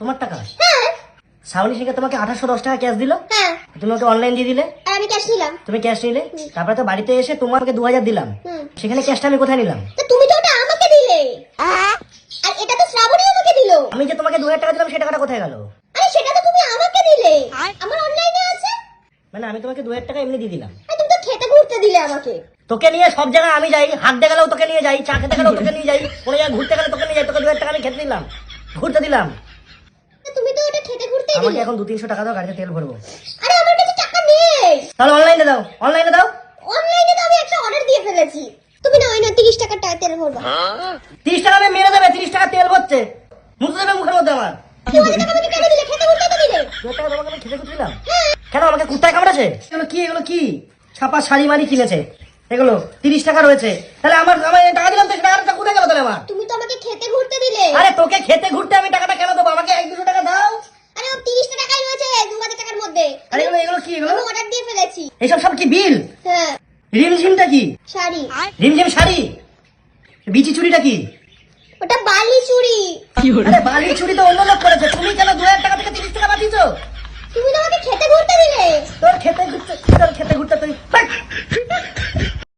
তোমার টাকা? হ্যাঁ। শ্রাবণী শেখে তোমাকে 1810 টাকা ক্যাশ দিল, হ্যাঁ। তুমি ওকে অনলাইন দিয়ে দিলে, আর আমি ক্যাশ নিলাম। তুমি ক্যাশ নিলে, তারপরে তো বাড়িতে এসে তোমাকে 2000 দিলাম, সেখানে ক্যাশটা আমি কোথায় নিলাম? তো তুমি তো ওটা আমাকে দিলে, আর এটা তো শ্রাবণী আমাকে দিল। আমি যে তোমাকে 2000 টাকা দিলাম, সেই টাকাটা কোথায় গেল? আরে সেটা তো তুমি আমাকে দিলে, আমার অনলাইনে আছে। মানে আমি তোমাকে 2000 টাকা এমনি দিয়ে দিলাম। আর তুমি তো খেতে ঘুরতে দিলে আমাকে। তোকে নিয়ে সব জায়গায় আমি যাই, হাঁটতে গেলেও তোকে নিয়ে যাই, চা খেতে গেলেও তোকে নিয়ে যাই, কোনো জায়গায় ঘুরতে গেলে তোকে নিয়ে যাই, তোকে 2000 টাকা আমি খেতে দিলাম, ঘুরতে দিলাম। তুমি তো ওটা খেতে ঘুরতে আমাকে দিলে। এখন 200-300 টাকা দাও, গাড়িতে তেল ভরবো। আরে আমার কাছে টাকা নেই। তাহলে অনলাইনে দাও, অনলাইনে দাও। অনলাইনে তো আমি একটা অর্ডার দিয়ে ফেলেছি। তুমি না ওই না 30 টাকার তেল ভরবা। 30 টাকা আমি মেরে দেবে, 30 টাকা তেল ভরছে, মুখে দেবে মুখের মধ্যে আমার। 2000 টাকা আমাকে কেন দিলে? খেতে ঘুরতে তো দিলে। 2000 টাকা তোমাকে আমি খেতে ঘুরতে দিলাম? কেন, আমাকে কুত্তায় কামড়াছে? এগুলো কি, এগুলো কি ছাপা শাড়ি মারি কিনেছে, এগুলো 30 টাকা রয়েছে। তাহলে আমার টাকা দিলাম, তো টাকাটা কোথায় গেল তাহলে আমার? তুমি তো আমাকে খেতে ঘুরতে দিলে। আরে তোকে খেতে ঘুরতে আমি টাকাটা কেন দেবো? আমাকে 1-200 টাকা দাও। আরে ও 30 টাকাই রয়েছে 2000 টাকার মধ্যে। আরে এগুলো, এগুলো কি, এগুলো আমি অর্ডার দিয়ে ফেলেছি। এইসব সব কি বিল? হ্যাঁ। রিমঝিমটা কি? শাড়ি। রিমঝিম শাড়ি? বিচি চুড়িটা কি? ওটা বালি চুড়ি। আরে বালি চুড়ি তো অন্য লোক করেছে, তুমি কেন